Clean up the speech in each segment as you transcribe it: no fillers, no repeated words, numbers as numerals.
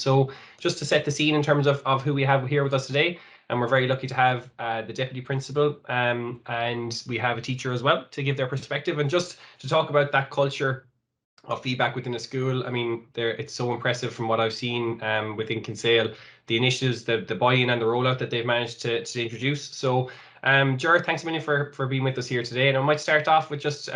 So just to set the scene in terms of who we have here with us today, and we're very lucky to have the deputy principal and we have a teacher as well to give their perspective and just to talk about that culture of feedback within a school. I mean, it's so impressive from what I've seen within Kinsale, the initiatives, the buy-in and the rollout that they've managed to introduce. So, Ger, thanks a million for being with us here today. And I might start off with just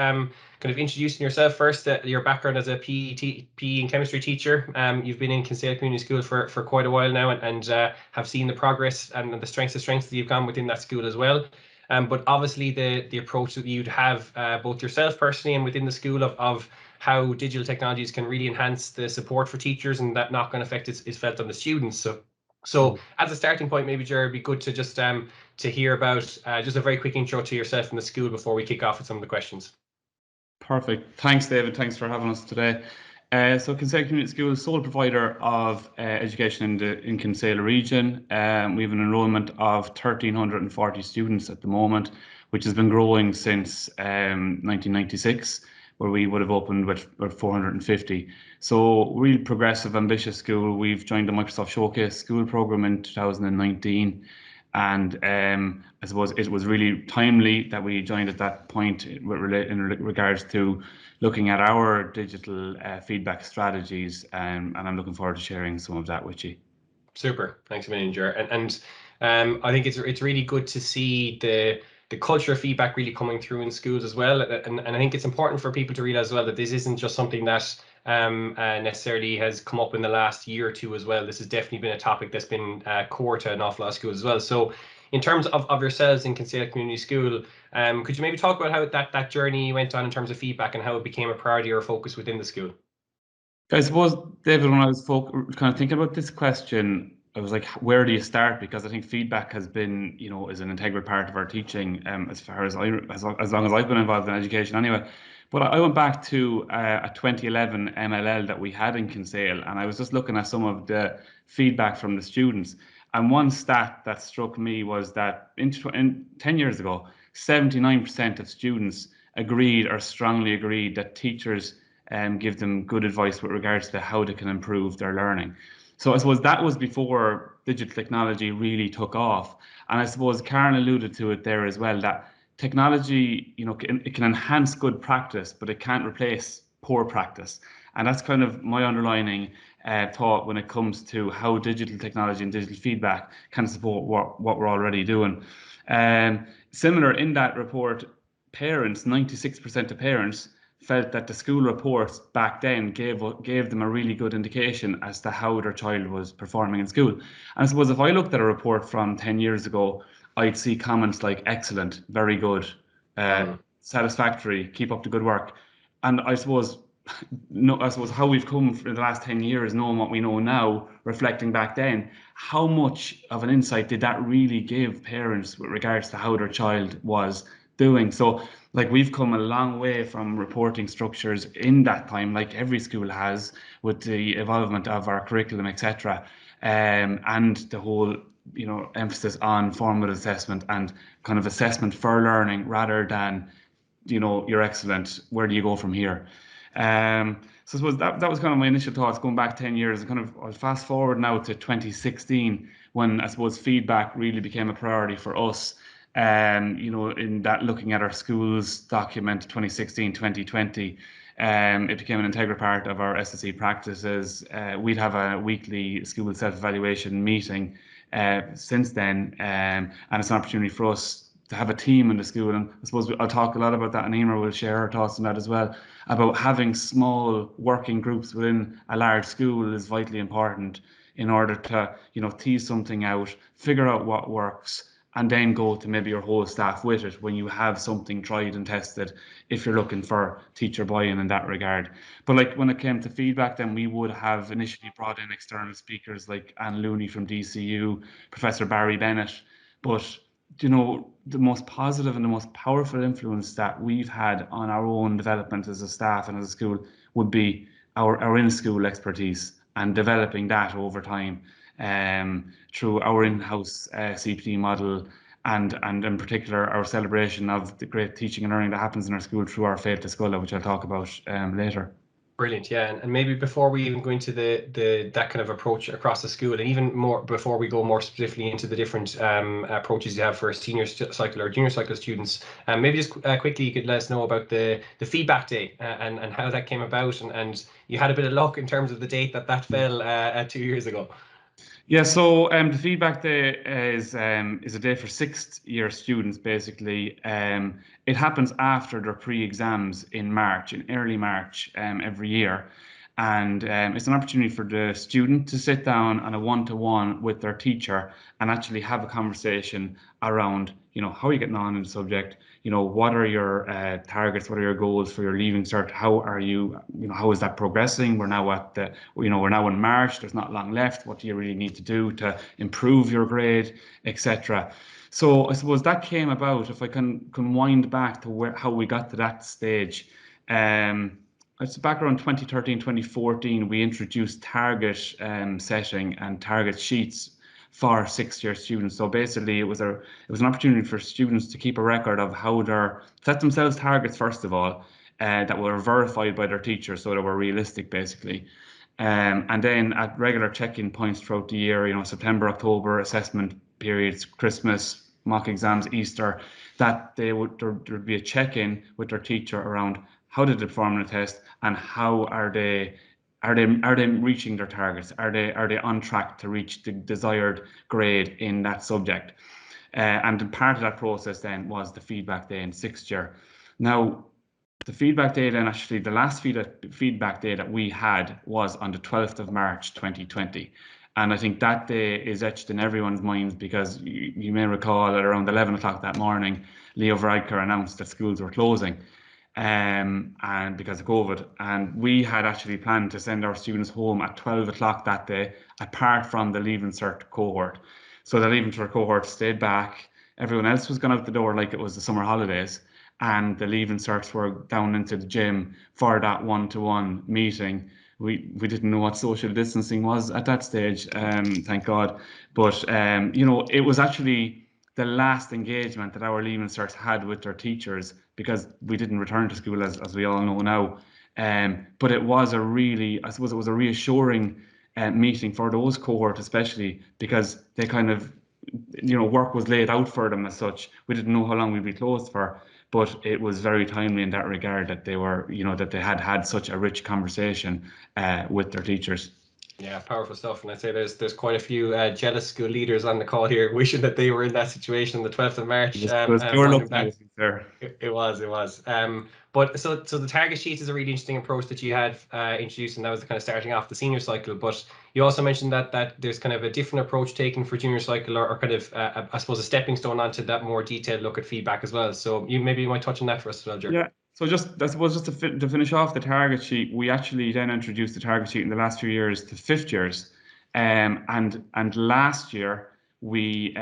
kind of introducing yourself first, your background as a PE and chemistry teacher. You've been in Kinsale Community School for quite a while now and have seen the progress and the strengths that you've gone within that school as well. But obviously the approach that you'd have both yourself personally and within the school of how digital technologies can really enhance the support for teachers and that knock-on effect is felt on the students. So as a starting point, maybe, Ger, it'd be good to just to hear about just a very quick intro to yourself and the school before we kick off with some of the questions. Perfect. Thanks, David. Thanks for having us today. So Kinsale Community School is sole provider of education in Kinsale region. We have an enrolment of 1,340 students at the moment, which has been growing since 1996, where we would have opened with 450. So really progressive, ambitious school. We've joined the Microsoft Showcase School program in 2019. And I suppose it was really timely that we joined at that point in regards to looking at our digital feedback strategies. And I'm looking forward to sharing some of that with you. Super. Thanks a million, Ger. And I think it's really good to see the culture of feedback really coming through in schools as well. And I think it's important for people to realize as well that this isn't just something that necessarily has come up in the last year or two as well. This has definitely been a topic that's been core to an awful lot of schools as well. So in terms of yourselves in Kinsale Community School, could you maybe talk about how that journey went on in terms of feedback and how it became a priority or a focus within the school? I suppose, David, when I was kind of thinking about this question, I was like, where do you start? Because I think feedback has been, is an integral part of our teaching as far as as long as I've been involved in education anyway. But I went back to a 2011 MLL that we had in Kinsale, and I was just looking at some of the feedback from the students. And one stat that struck me was that in 10 years ago, 79% of students agreed or strongly agreed that teachers give them good advice with regards to how they can improve their learning. So I suppose that was before digital technology really took off. And I suppose Karen alluded to it there as well, that technology, it can enhance good practice, but it can't replace poor practice. And that's kind of my underlining thought when it comes to how digital technology and digital feedback can support what we're already doing. Similar in that report, 96% of parents felt that the school reports back then gave them a really good indication as to how their child was performing in school. And I suppose if I looked at a report from 10 years ago, I'd see comments like excellent, very good, satisfactory, keep up the good work. And I suppose how we've come for the last 10 years, knowing what we know now, reflecting back then, how much of an insight did that really give parents with regards to how their child was doing? So like we've come a long way from reporting structures in that time, like every school has, with the evolvement of our curriculum, etc. And the whole emphasis on formative assessment and kind of assessment for learning rather than you're excellent, where do you go from here? So I suppose that was kind of my initial thoughts going back 10 years. I'll fast forward now to 2016 when I suppose feedback really became a priority for us. In that looking at our schools document 2016, 2020, it became an integral part of our SSE practices. We'd have a weekly school self-evaluation meeting since then, and it's an opportunity for us to have a team in the school. And I suppose I'll talk a lot about that, and Eimear will share her thoughts on that as well, about having small working groups within a large school is vitally important in order to, tease something out, figure out what works, and then go to maybe your whole staff with it when you have something tried and tested, if you're looking for teacher buy-in in that regard. But like when it came to feedback, then we would have initially brought in external speakers like Anne Looney from DCU, Professor Barry Bennett. But, the most positive and the most powerful influence that we've had on our own development as a staff and as a school would be our in-school expertise and developing that over time. Through our in-house CPD model and in particular our celebration of the great teaching and learning that happens in our school through our Faith to Scola, which I'll talk about later. Brilliant, yeah, and maybe before we even go into the that kind of approach across the school, and even more before we go more specifically into the different approaches you have for senior cycle or junior cycle students, maybe just quickly you could let us know about the feedback day and how that came about, and you had a bit of luck in terms of the date that fell 2 years ago. Yeah, so the feedback day is a day for sixth year students basically. It happens after their pre-exams in March, in early March, every year. And it's an opportunity for the student to sit down on a one-to-one with their teacher and actually have a conversation around, how are you getting on in the subject? What are your targets? What are your goals for your leaving cert? How are you, how is that progressing? We're now we're now in March. There's not long left. What do you really need to do to improve your grade, etc. So I suppose that came about. If I can wind back to how we got to that stage. It's back around 2013, 2014, we introduced target setting and target sheets for sixth-year students. So basically, it was an opportunity for students to keep a record of how they set themselves targets first of all, that were verified by their teachers, so they were realistic, basically. And then at regular check-in points throughout the year, September, October, assessment periods, Christmas, mock exams, Easter, that there'd be a check-in with their teacher around how did they perform on the test and how are they reaching their targets? Are they on track to reach the desired grade in that subject? And part of that process then was the feedback day in sixth year. Now, the feedback day then, actually the last feedback day that we had was on the 12th of March 2020. And I think that day is etched in everyone's minds because you may recall that around 11 o'clock that morning, Leo Varadkar announced that schools were closing. And because of COVID, and we had actually planned to send our students home at 12 o'clock that day, apart from the Leaving Cert cohort. So the Leaving Cert cohort stayed back. Everyone else was gone out the door like it was the summer holidays, and the Leaving Certs were down into the gym for that one-to-one meeting. We didn't know what social distancing was at that stage, thank God. But it was actually the last engagement that our Leaving Certs had with their teachers, because we didn't return to school as we all know now. But it was I suppose it was a reassuring meeting for those cohort, especially because they kind of, work was laid out for them as such. We didn't know how long we'd be closed for, but it was very timely in that regard that they were, that they had such a rich conversation with their teachers. Yeah, powerful stuff. And I'd say there's quite a few jealous school leaders on the call here, wishing that they were in that situation the 12th of March. It was pure luck, to be fair. It was. But so the target sheet is a really interesting approach that you had introduced, and that was kind of starting off the senior cycle. But you also mentioned that there's kind of a different approach taken for junior cycle, or kind of I suppose a stepping stone onto that more detailed look at feedback as well. So you might touch on that for us as well, Ger. Yeah. So I suppose just to finish off the target sheet, we actually then introduced the target sheet in the last few years to fifth years, and last year we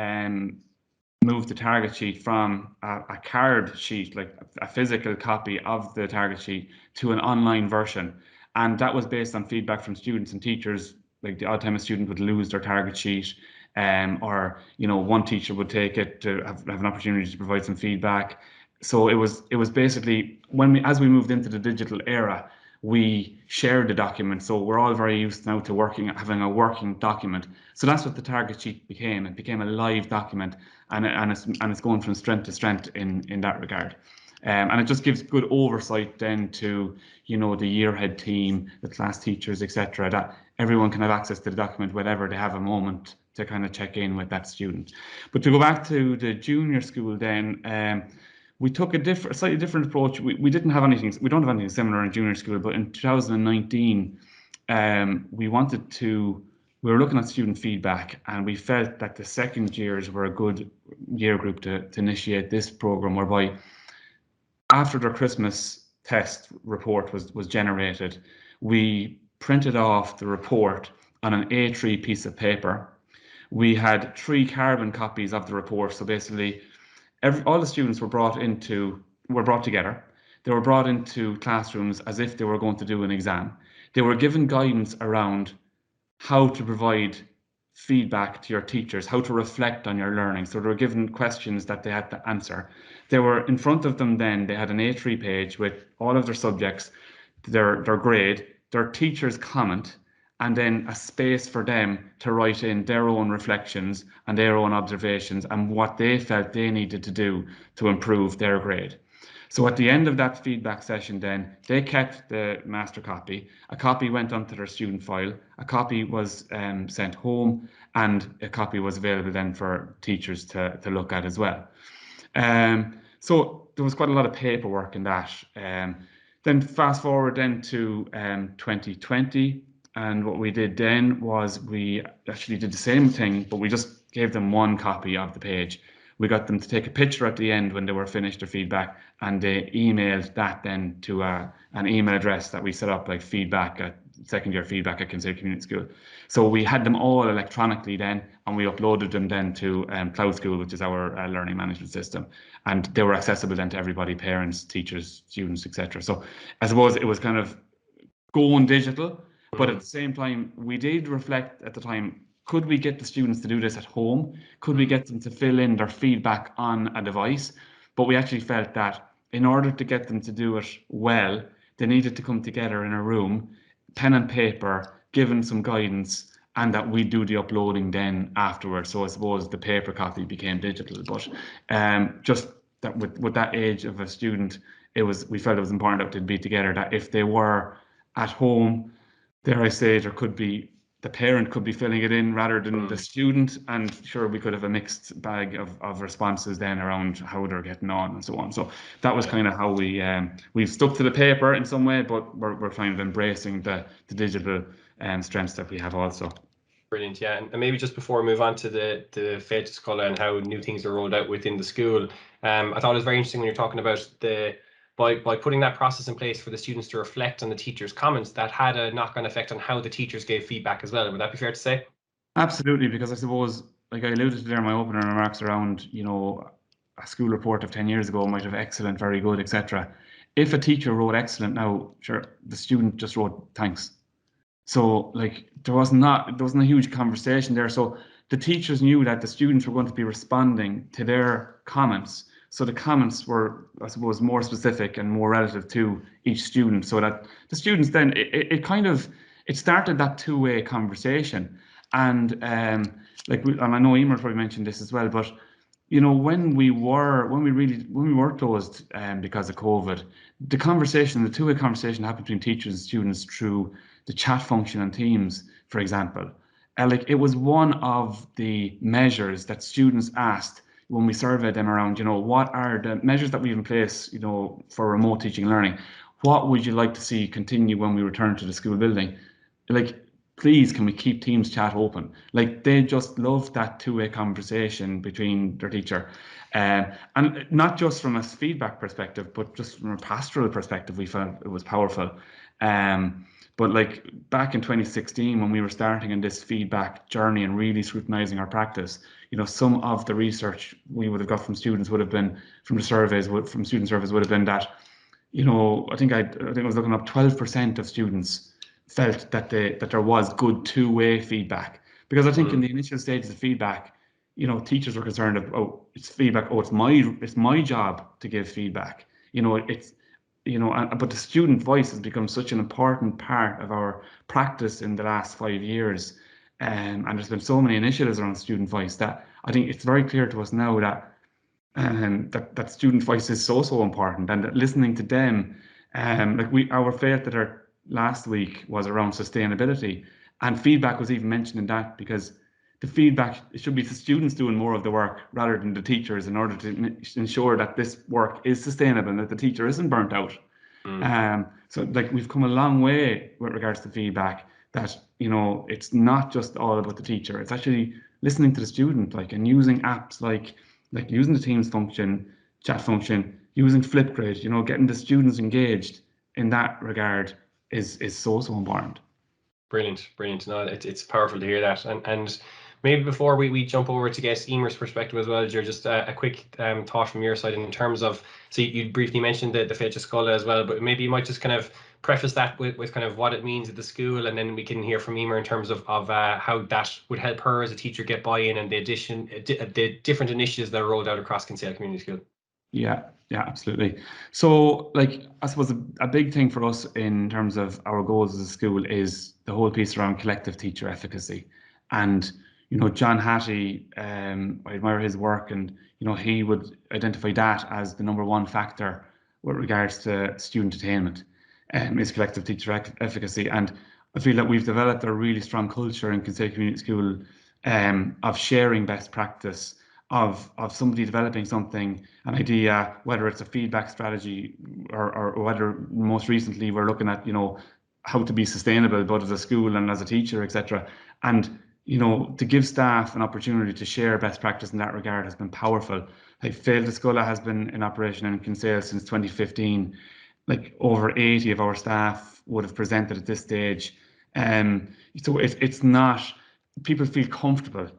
moved the target sheet from a card sheet, like a physical copy of the target sheet, to an online version, and that was based on feedback from students and teachers. Like the odd time a student would lose their target sheet, or one teacher would take it to have an opportunity to provide some feedback. So it was basically as we moved into the digital era, we shared the document. So we're all very used now to having a working document. So that's what the target sheet became. It became a live document, and it's going from strength to strength in that regard. And it just gives good oversight then to the year head team, the class teachers, etc., that everyone can have access to the document whenever they have a moment to kind of check in with that student. But to go back to the junior school then, we took a slightly different approach. We didn't have anything. We don't have anything similar in junior school, but in 2019, we were looking at student feedback, and we felt that the second years were a good year group to initiate this program, whereby after their Christmas test report was generated, we printed off the report on an A3 piece of paper. We had 3 carbon copies of the report. So basically, all the students were brought together. They were brought into classrooms as if they were going to do an exam. They were given guidance around how to provide feedback to your teachers, how to reflect on your learning. So they were given questions that they had to answer. They were in front of them then, they had an A3 page with all of their subjects, their grade, their teacher's comment, and then a space for them to write in their own reflections and their own observations and what they felt they needed to do to improve their grade. So at the end of that feedback session, then they kept the master copy. A copy went onto their student file. A copy was sent home, and a copy was available then for teachers to look at as well. So there was quite a lot of paperwork in that. Then fast forward then to 2020, and what we did then was we actually did the same thing, but we just gave them one copy of the page. We got them to take a picture at the end when they were finished their feedback, and they emailed that then to an email address that we set up, like second-year feedback at Kinsale Community School. So we had them all electronically then, and we uploaded them then to Cloud School, which is our learning management system, and they were accessible then to everybody, parents, teachers, students, etc. So I suppose it was kind of going digital, but at the same time, we did reflect at the time, could we get the students to do this at home? Could we get them to fill in their feedback on a device? But we actually felt that in order to get them to do it well, they needed to come together in a room, pen and paper, given some guidance, and that we do the uploading then afterwards. So I suppose the paper copy became digital, but just that with that age of a student, we felt it was important that they'd be together, that if they were at home, dare I say, the parent could be filling it in rather than the student, and sure, we could have a mixed bag of responses then around how they're getting on and so on. So that was kind of how we've stuck to the paper in some way, but we're kind of embracing the digital strengths that we have also. Brilliant, yeah. And maybe just before we move on to the Féilte Scoile and how new things are rolled out within the school, I thought it was very interesting when you're talking about by putting that process in place for the students to reflect on the teachers' comments, that had a knock-on effect on how the teachers gave feedback as well. Would that be fair to say? Absolutely, because I suppose, like I alluded to there in my opening remarks around, a school report of 10 years ago might have excellent, very good, etc. If a teacher wrote excellent now, sure, the student just wrote thanks. So like there wasn't a huge conversation there. So the teachers knew that the students were going to be responding to their comments. So the comments were, I suppose, more specific and more relative to each student, so that the students then it started that two-way conversation. And and I know Emer probably mentioned this as well, but when we were closed because of COVID, the two-way conversation happened between teachers and students through the chat function on Teams, for example. It was one of the measures that students asked when we surveyed them around, what are the measures that we have in place, for remote teaching and learning? What would you like to see continue when we return to the school building? Please, can we keep Teams chat open? They just loved that two-way conversation between their teacher. And not just from a feedback perspective, but just from a pastoral perspective, we found it was powerful. But back in 2016, when we were starting in this feedback journey and really scrutinizing our practice, some of the research we would have got from students would have been from student surveys would have been that, I think I was looking up 12% of students felt that there was good two-way feedback, because I think in the initial stages of feedback, teachers were concerned of, it's feedback, it's my job to give feedback, but the student voice has become such an important part of our practice in the last 5 years, and there's been so many initiatives around student voice that I think it's very clear to us now that that student voice is so important, and that listening to them, our Féilte that last week was around sustainability, and feedback was even mentioned in that, because the feedback, it should be the students doing more of the work rather than the teachers, in order to ensure that this work is sustainable and that the teacher isn't burnt out. So we've come a long way with regards to feedback, that it's not just all about the teacher, it's actually listening to the student, and using apps like using the Teams function, chat function, using Flipgrid, getting the students engaged in that regard is so important. Brilliant. No, it's powerful to hear that. And maybe before we jump over to get Emer's perspective as well, Ger, just a quick thought from your side in terms of, so you briefly mentioned the Féilte Scoile as well, but maybe you might just kind of preface that with kind of what it means at the school, and then we can hear from Emer in terms of how that would help her as a teacher get buy-in, and the different initiatives that are rolled out across Kinsale Community School. Yeah, yeah, absolutely. So, like, I suppose a big thing for us in terms of our goals as a school is the whole piece around collective teacher efficacy. And, John Hattie, I admire his work, and, he would identify that as the number one factor with regards to student attainment, is collective teacher efficacy. And I feel that we've developed a really strong culture in Kinsale Community School, of sharing best practice, of somebody developing something, an idea, whether it's a feedback strategy, or whether most recently we're looking at, how to be sustainable both as a school and as a teacher, etc. And, to give staff an opportunity to share best practice in that regard has been powerful. Like, Fail to Scola has been in operation in Kinsale since 2015. Like, over 80 of our staff would have presented at this stage. So it's not, people feel comfortable,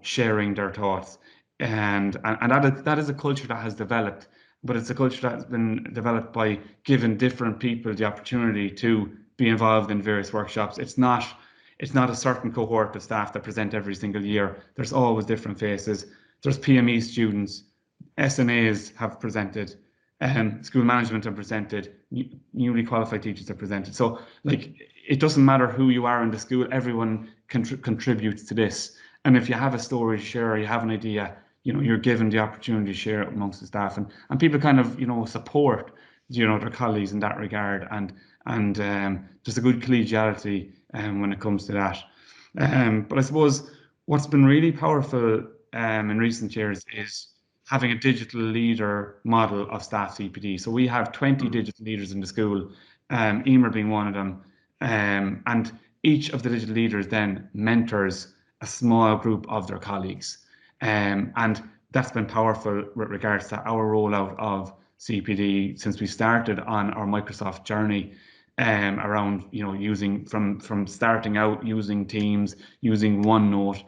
sharing their thoughts. And that is a culture that has developed, but it's a culture that has been developed by giving different people the opportunity to be involved in various workshops. It's not a certain cohort of staff that present every single year. There's always different faces. There's PME students, SNAs have presented, school management have presented, newly qualified teachers have presented. So, like, it doesn't matter who you are in the school, everyone contributes to this. And if you have a story to share, or you have an idea, you're given the opportunity to share it amongst the staff, and people kind of, support, their colleagues in that regard, and there's a good collegiality when it comes to that. But I suppose what's been really powerful in recent years is having a digital leader model of staff CPD. So we have 20 digital leaders in the school, Eimear being one of them, and each of the digital leaders then mentors a small group of their colleagues. And that's been powerful with regards to our rollout of CPD since we started on our Microsoft journey, around, using from starting out using Teams, using OneNote.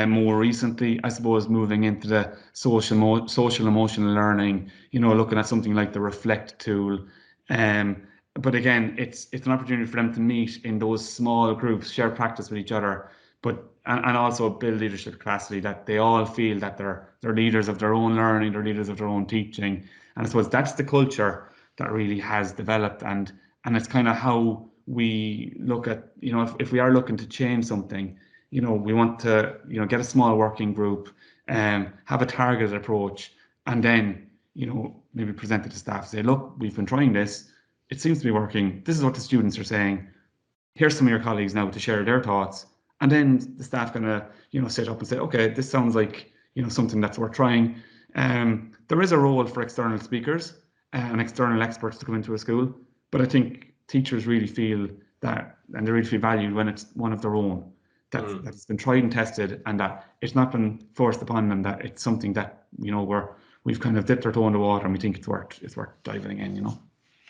More recently, I suppose, moving into the social emotional learning, looking at something like the Reflect tool. But again, it's an opportunity for them to meet in those small groups, share practice with each other, and also build leadership capacity, that they all feel that they're leaders of their own learning, they're leaders of their own teaching. And I suppose that's the culture that really has developed, and it's kind of how we look at, if we are looking to change something, we want to, get a small working group, have a targeted approach, and then, maybe present it to staff, say, look, we've been trying this, it seems to be working, this is what the students are saying, here's some of your colleagues now to share their thoughts. And then the staff gonna, sit up and say, okay, this sounds like, something that's worth trying. There is a role for external speakers and external experts to come into a school, but I think teachers really feel that, and they really feel valued when it's one of their own, that's been tried and tested, and that it's not been forced upon them, that it's something that, we've kind of dipped our toe in the water and we think it's worth diving in.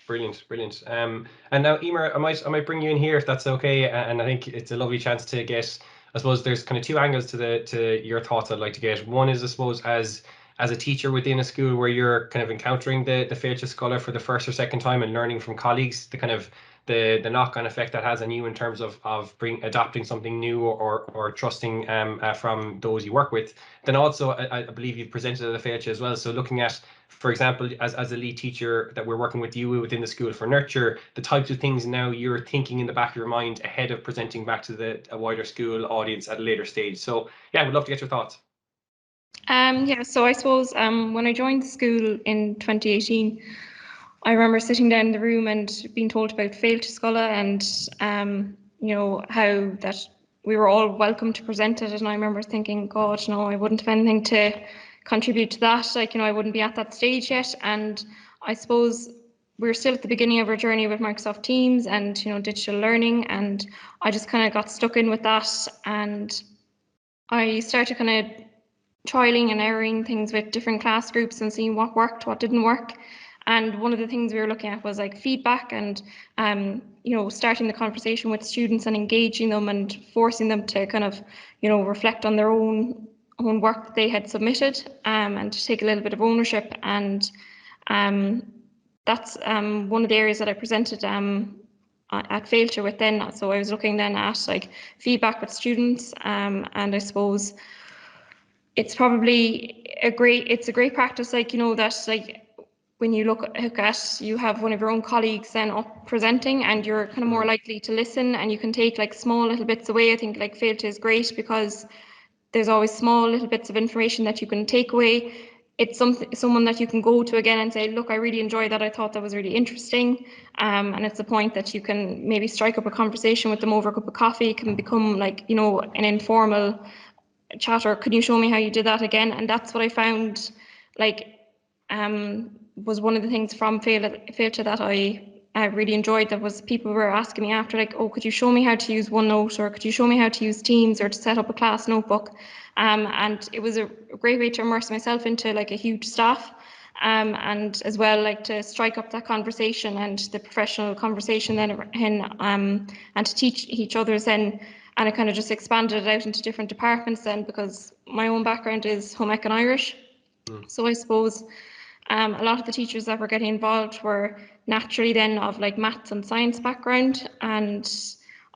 Brilliant. And now, Eimear, I might bring you in here if that's okay. And I think it's a lovely chance to get, I suppose there's kind of two angles to your thoughts I'd like to get. One is, I suppose, as a teacher within a school where you're kind of encountering the Féilte Scola for the first or second time and learning from colleagues, the kind of the knock-on effect that has on you in terms of adopting something new, or trusting from those you work with. Then also, I believe you've presented at the Féilte as well. So looking at, for example, as a lead teacher that we're working with you within the school for nurture, the types of things now you're thinking in the back of your mind ahead of presenting back to a wider school audience at a later stage. So yeah, we'd love to get your thoughts. Yeah, so I suppose when I joined the school in 2018, I remember sitting down in the room and being told about Féilte Scola, and how that we were all welcome to present it. And I remember thinking, God, no, I wouldn't have anything to contribute to that. Like, I wouldn't be at that stage yet. And I suppose we're still at the beginning of our journey with Microsoft Teams and digital learning, and I just kind of got stuck in with that, and I started kind of trialing and erroring things with different class groups and seeing what worked, what didn't work. And one of the things we were looking at was like feedback, and starting the conversation with students and engaging them and forcing them to kind of reflect on their own work that they had submitted, and to take a little bit of ownership. And that's one of the areas that I presented at Féilte with then. So I was looking then at like feedback with students, and I suppose it's probably it's a great practice, like, you know, that like when you look at, you have one of your own colleagues then up presenting, and you're kind of more likely to listen, and you can take like small little bits away. I think like FAILTA is great because there's always small little bits of information that you can take away. It's someone that you can go to again and say, look, I really enjoyed that. I thought that was really interesting. And it's a point that you can maybe strike up a conversation with them over a cup of coffee. It can become like, you know, an informal chat, or can you show me how you did that again? And that's what I found like was one of the things from FAILTA that I really enjoyed. That was people were asking me after, like, oh, could you show me how to use OneNote, or could you show me how to use Teams, or to set up a class notebook? And it was a great way to immerse myself into like a huge staff, and as well like to strike up that conversation and the professional conversation then, and to teach each other's then. And I kind of just expanded it out into different departments then, because my own background is home ec and Irish. So I suppose a lot of the teachers that were getting involved were naturally then of like maths and science background, and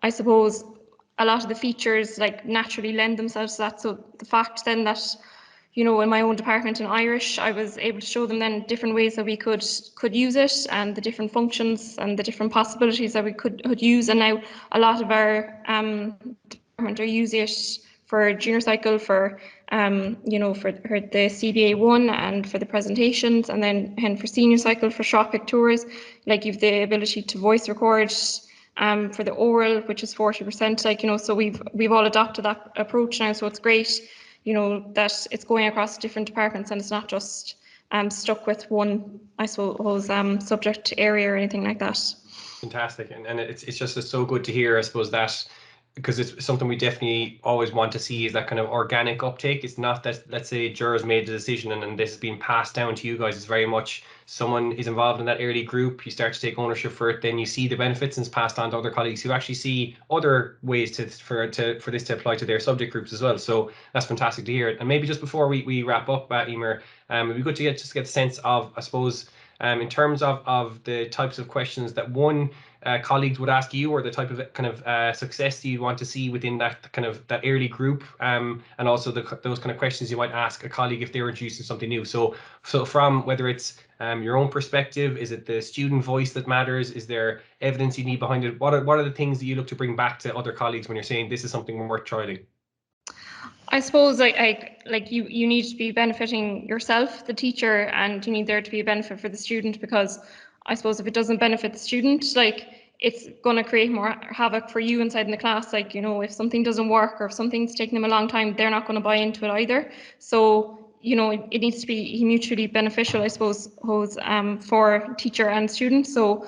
I suppose a lot of the features like naturally lend themselves to that. So the fact then that, you know, in my own department in Irish, I was able to show them then different ways that we could use it, and the different functions and the different possibilities that we could use. And now a lot of our department are using it for junior cycle, for you know, for the CBA 1 and for the presentations, and then for senior cycle for shop pick tours. Like you've the ability to voice record for the oral, which is 40%. Like, you know, so we've all adopted that approach now. So it's great, you know, that it's going across different departments, and it's not just stuck with one, I suppose, subject area or anything like that. Fantastic, and it's just so good to hear, I suppose, that, because it's something we definitely always want to see, is that kind of organic uptake. It's not that, let's say, Ger's made the decision and this is being passed down to you guys. It's very much someone is involved in that early group, you start to take ownership for it, then you see the benefits, and it's passed on to other colleagues who actually see other ways for this to apply to their subject groups as well. So that's fantastic to hear. And maybe just before we wrap up, Eimear, it'd be good to get the sense of, I suppose, in terms of the types of questions that colleagues would ask you, or the type of kind of success you want to see within that kind of that early group, and also those kind of questions you might ask a colleague if they were introducing something new. So from whether it's your own perspective, is it the student voice that matters? Is there evidence you need behind it? What are the things that you look to bring back to other colleagues when you're saying this is something worth trialing? I suppose like you need to be benefiting yourself, the teacher, and you need there to be a benefit for the student, because I suppose if it doesn't benefit the student, like it's going to create more havoc for you inside in the class. Like, you know, if something doesn't work, or if something's taking them a long time, they're not going to buy into it either. So, you know, it needs to be mutually beneficial, I suppose, for teacher and student. So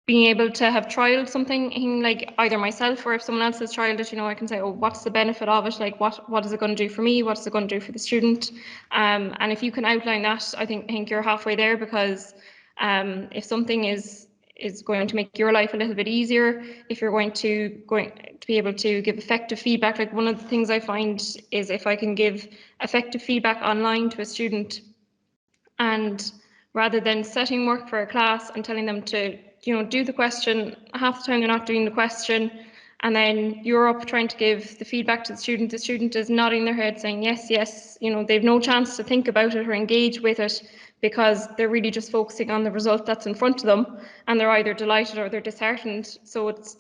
being able to have trialed something, like either myself or if someone else has trialed it, you know, I can say, oh, what's the benefit of it? Like, what is it going to do for me? What's it going to do for the student? And if you can outline that, I think you're halfway there, because if something is going to make your life a little bit easier, if you're going to be able to give effective feedback, like one of the things I find is if I can give effective feedback online to a student, and rather than setting work for a class and telling them to, you know, do the question, half the time they're not doing the question, and then you're up trying to give the feedback to the student is nodding their head saying yes, yes, you know, they've no chance to think about it or engage with it, because they're really just focusing on the result that's in front of them, and they're either delighted or they're disheartened. So it's,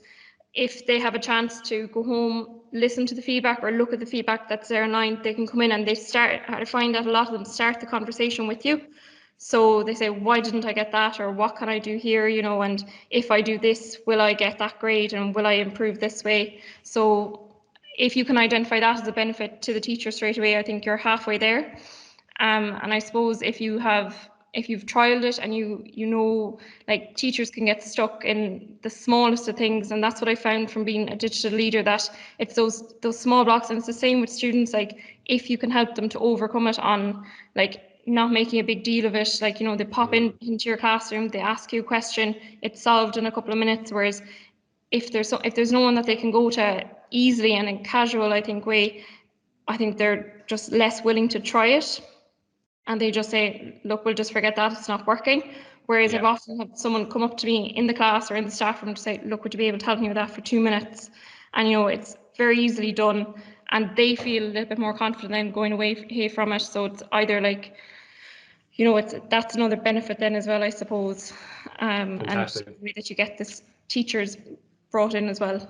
if they have a chance to go home, listen to the feedback or look at the feedback that's there online, they can come in and they start, I find that a lot of them start the conversation with you. So they say, why didn't I get that? Or what can I do here? You know, and if I do this, will I get that grade, and will I improve this way? So if you can identify that as a benefit to the teacher straight away, I think you're halfway there. And I suppose if you've trialed it and you know, like teachers can get stuck in the smallest of things, and that's what I found from being a digital leader, that it's those small blocks. And it's the same with students, like if you can help them to overcome it on like not making a big deal of it, like, you know, they pop into your classroom, they ask you a question, it's solved in a couple of minutes. Whereas if there's no one that they can go to easily and in casual, I think way, I think they're just less willing to try it. And they just say, look, we'll just forget that, it's not working. Whereas I've often had someone come up to me in the class or in the staff room to say, look, would you be able to help me with that for 2 minutes? And, you know, it's very easily done. and they feel a little bit more confident then going away from it. So it's either like, you know, that's another benefit then as well, I suppose. And the way that you get this teachers brought in as well.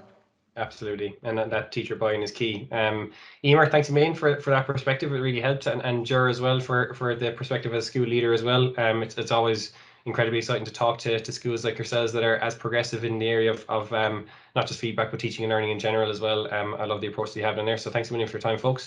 Absolutely, and that teacher buy-in is key. Eimear, thanks a million for that perspective. It really helped, and Ger as well for the perspective as a school leader as well. It's always incredibly exciting to talk to schools like yourselves that are as progressive in the area of not just feedback but teaching and learning in general as well. I love the approach that you have in there. So thanks a million for your time, folks.